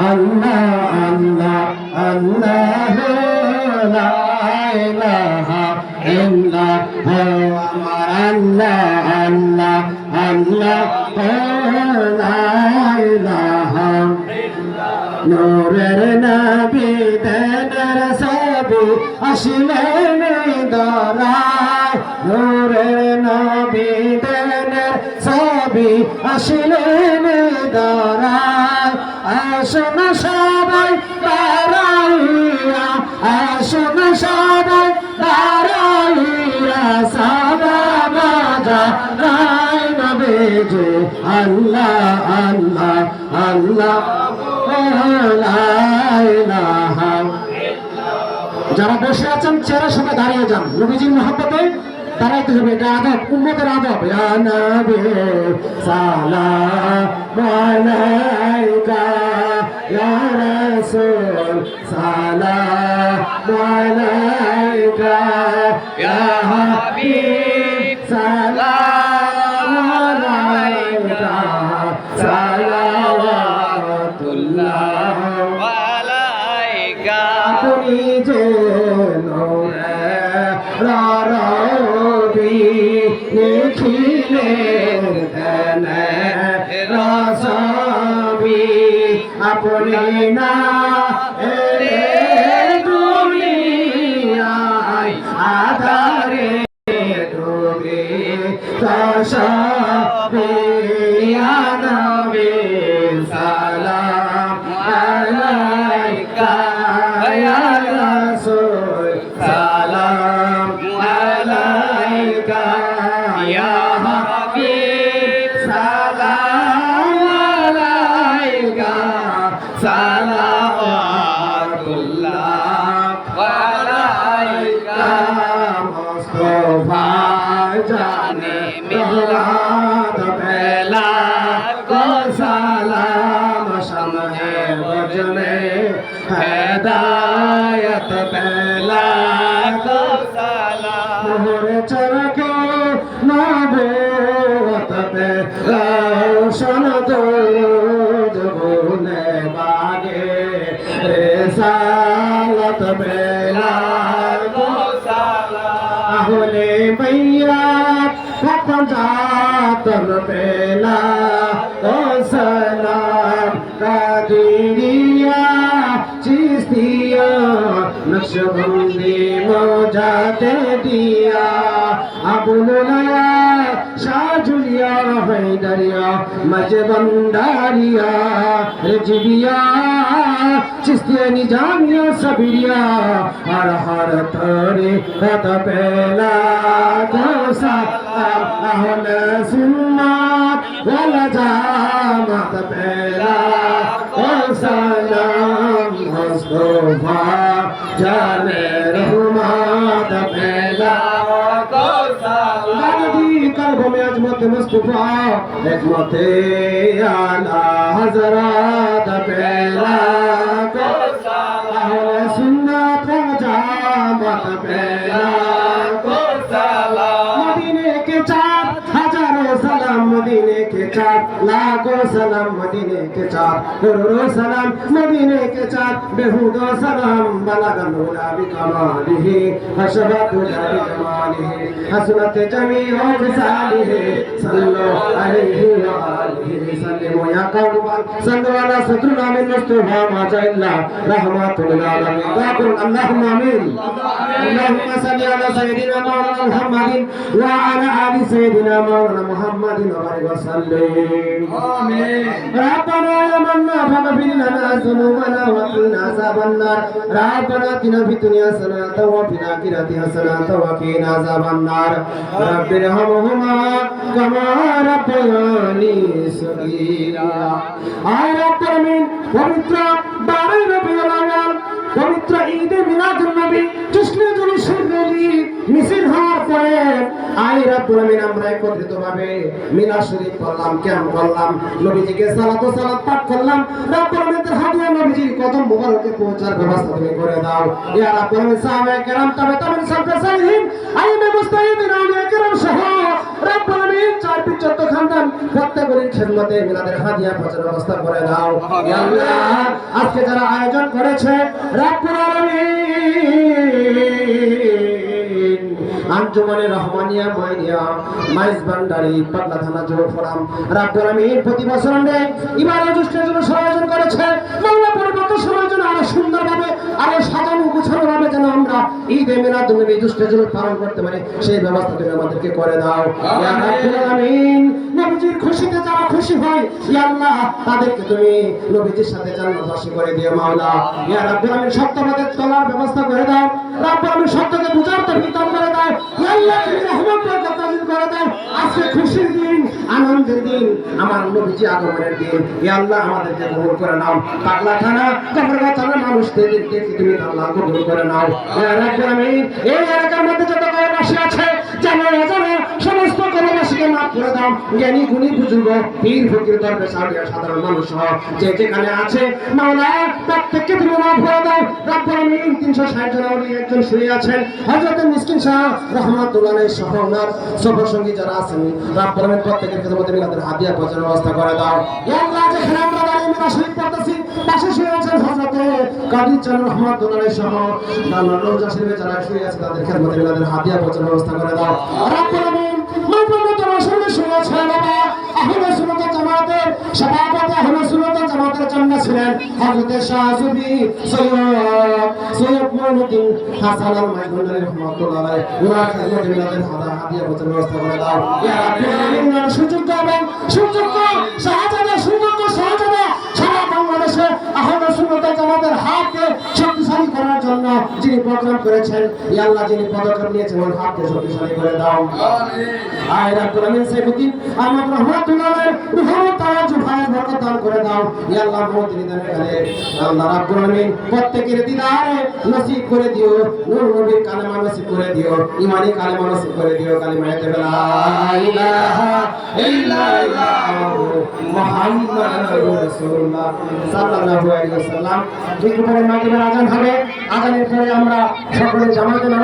আল্লাহ আল্লাহ আল্লাহ লা ইলাহা ইল্লাল্লাহ আমার আল্লাহ আল্লাহ আল্লাহ লা ইলাহা নূরের নবী দেনের সবি আসলেন দরায় নূরের নবী দেনের সবি আসলেন দরায় আসুন সবাই দাঁড়াইয়া আসুন সবাই দাঁড়াইয়া সালাম জানাই নবীজি আল্লাহ আল্লাহ আল্লাহ যারা বসে আছেন চেহারা সবাই দাঁড়িয়ে যান নবীজির মহব্বতে দাঁড়াইতে হবে এটা আদব উম্মতের আদব ইয়া নবী সালাম আলাইকা ইয়া রাসূল সালাম আলাইকা ইয়া হাবিব সালাম আলাইকা সালাওয়াতুল্লাহ আলাইকা তুমি যে রবি নিখিলের ধনে রসবি আপনি না এলে দুনিয়ায় আধারে ডুবে তসবি ইয়া নবী সালাম আলাইকা ইয়া রাসূল সালাম আলাইকা ইয়া হাবিব সালাম আলাইকা সালাওয়াতুল্লাহ আলাইকা মুস্তাফা জানে মিলাদ বেলা কো সালাম সামনে বজনে হেদায়ত বেলা কো সালাম মোহরে চরকে নবুয়ত পে রওশন দুরুদ গুনে বাগে রিসালত বেলা কো সালাম আহলে বাইয়াত ফতজাতর বেলা কো সালাম কাদিরিয়া চিস্তিয়া নকশবন্দি মোজাতে দিয়া আবুলুলায়া শাহজুলিয়া হায়দারিয়া মজবন্দারিয়া রেজিবিয়া চিস্তিয়া নিজামিয়া সাবিরিয়া হর হর তরে কত পেলা গোসা আহলে সুন্নাত ওয়াল জামাত পেলা সালাম মুস্তাফা জানে রহমত পেলা কো সালাম দাদি কলব মে আজমত মুস্তাফা হিকমতে আলা হযরত পেলা কো সালাম আহলে সুন্নাত ওয়াল জামাত পেলা কো সালাম মদিনে के चार हजारों सलाम मदीने के चार लाखों सलाम मदीने के चार करोड़ों सलाम मदीने के चार बेहुदो सलाम बलगल उला बिकमालिहि हशबत जारी जमालिहि हसनत जमीउ बिसालिहि सल्लु अलैहि व आलिहि सल्लिमु या कौमन सल्लु अला सद्रुना मिन मुस्तफा मा जल्ला रहमतुल आलमीन ताकुल अल्लाहुम्मा आमीन اللهم صل على سيدنا مولانا محمد وعلى ال سيدنا مولانا محمد وبارك وسلم آمين ربنا يا من فاغفر لنا ذنوبنا وقنا عذاب النار ربنا اتنا في الدنيا حسنة وفي الآخرة حسنة وقنا عذاب النار رب ارحمهما كما ربياني صغيرا আয় রব্বুল আমিন পবিত্র 12 রবিউল আউয়াল পবিত্র ঈদে মিলাদুন নবী জশ্নে জুলুসের নবী মিছিল হওয়ার পরে আয় রব্বুল আমিন আমরা একত্রিতভাবে মিলাদ শরীফ করলাম ক্যাম্প করলাম নবীজিকে সালাত ও সালাম পাঠ করলাম রব্বুল আমিনের হাদিয়া নবীজির কদম মুবারকে পৌঁছার ব্যবস্থা তুমি করে দাও ইয়া রব্বুল আমিন সাহাবায়ে কেরাম তাবেঈন সালফে সালিহিন আইমে মুস্তাহিদিন আউলিয়া কেরাম সহ রব্বুল আমিন 4-14 খানদান প্রত্যেকের খিদমতে মিলাদের হাদিয়া পৌঁছার ব্যবস্থা করে দাও ইয়া আল্লাহ আজকে যারা আয়োজন করেছে রব্বুল আলামিন আঞ্জুমানে রহমানিয়া মাইনিয়া মাইজ ভান্ডারি পাটনা থানা জোর ফোরাম রব্বুল আলামিন প্রতি বছর ইবাদত অনুষ্ঠানের জন্য আয়োজন করেছে বাংলা পরিবর্ত সময়ের জন্য আরো সুন্দরভাবে আরো সাজানো গুছানো ভাবে যেন আমরা ঈদ এ মিলাদুন নবী অনুষ্ঠানের জন্য পালন করতে পারি সেই ব্যবস্থা তুমি আমাদেরকে করে দাও ইয়া রব্বুল আলামিন নবীজির খুশিতে যারা খুশি হয় ইয়া আল্লাহ তাদেরকে তুমি নবীজির সাথে জান্নাতবাসী করে দিও মাওলা ইয়া রব্বুল আলামিন সত্যবাদের চলার ব্যবস্থা করে দাও রব্বুল আলামিন সত্যকে বুঝার তৌফিক দান করে দাও ইয়া আল্লাহ তুমি রহমত বরকত নাযিল করে দাও আজকে খুশির দিন আনন্দের দিন আমার নবীজি আগমনের দিন ইয়া আল্লাহ আমাদেরকে কবুল করে নাও পাগলা থানা কবরগাঁও থানার মানুষদেরকে তুমি আল্লাহ কবুল করে নাও ইয়া রব্বুল আলামিন এই এলাকার মধ্যে যত কবরবাসী আছে জানো জানো সমস্ত কবরবাসীকে মাফ করে দাও জ্ঞানী গুণী বুজুর্গ পীর ফকির দরবেশ আউলিয়া সাধারণ মানুষ সহ যে যেখানে আছে মাওলা প্রত্যেককে তুমি মাফ করে দাও রব্বুল আলামিন 360 জন আউলিয়া একজন শুয়ে আছেন হযরত মিসকিন শাহ রাহমাতুল্লাহ আলাইহি সহ ওনার সফর সঙ্গী যারা আছেন রব্বুল আলামিন প্রত্যেকের খেদমতে মিলাদের হাদিয়া পৌঁছানোর ব্যবস্থা করে দাও ইয়া আল্লাহ যেখানে আমরা দাঁড়িয়ে মিলাদ শরীফ পড়তেছি পাশে শুয়ে আছেন হযরত কাদির চাঁদ রাহমাতুল্লাহ আলাইহি সহ নানা রোজা শরীফে যারা শুয়ে আছে তাদের খেদমতে মিলাদের হাদিয়া পৌঁছানোর ব্যবস্থা করে দাও রব্বুল আলামিন মানবত রাসূলের শুয়ে আছেন বাবা আহলে সুন্নাত জামাতের সভাপতি আহলে সুন্নাত জামাতের চামড়া ছিলেন হযরত শাহ সুফি সৈয়দ মুহম্মদুদ্দিন হাসান আল মাইগুনি রাহমাতুল্লাহ আলাইহি ওনার খেদমতে মিলাদের হাদিয়া পৌঁছানোর ব্যবস্থা করে দাও ইয়া রাব্বুল আলামিন সুযোগ্য এবং সুযোগ্য শাহজাদা সুযোগ্য শাহজাদা সারা বাংলাদেশে আহলে সুন্নাত জামাতের হাতকে শক্তিশালী করার জন্য যিনি প্রোগ্রাম করেছেন ইয়া আল্লাহ যিনি পদক্ষেপ নিয়েছেন ওর হাতকে শক্তিশালী করে দাও আমিন আয় রাব্বুল আলামিন সাইয়্যিদি আহমদ রাহমাতুল্লাহ আলাইহি রহমত তাওয়াজ ভাইয়ের বরকত দান করে দাও ইয়া আল্লাহ মত নিদানের কালে আল্লাহ রাব্বুল আলামিন প্রত্যেকের দিদারে নসিব করে দিও নূর নবীর কালেমা নসিব করে দিও ঈমানি কালেমা নসিব করে দিও কালিমায়ে লা ইলাহা ইল্লাল্লাহ মুহাম্মাদুর রাসূলুল্লাহ সাল্লাল্লাহু আলাইহি ওয়াসাল্লাম ঠিক পরে মাগরিবের আযান হবে আযানের পরে আমরা সকলে জামাতে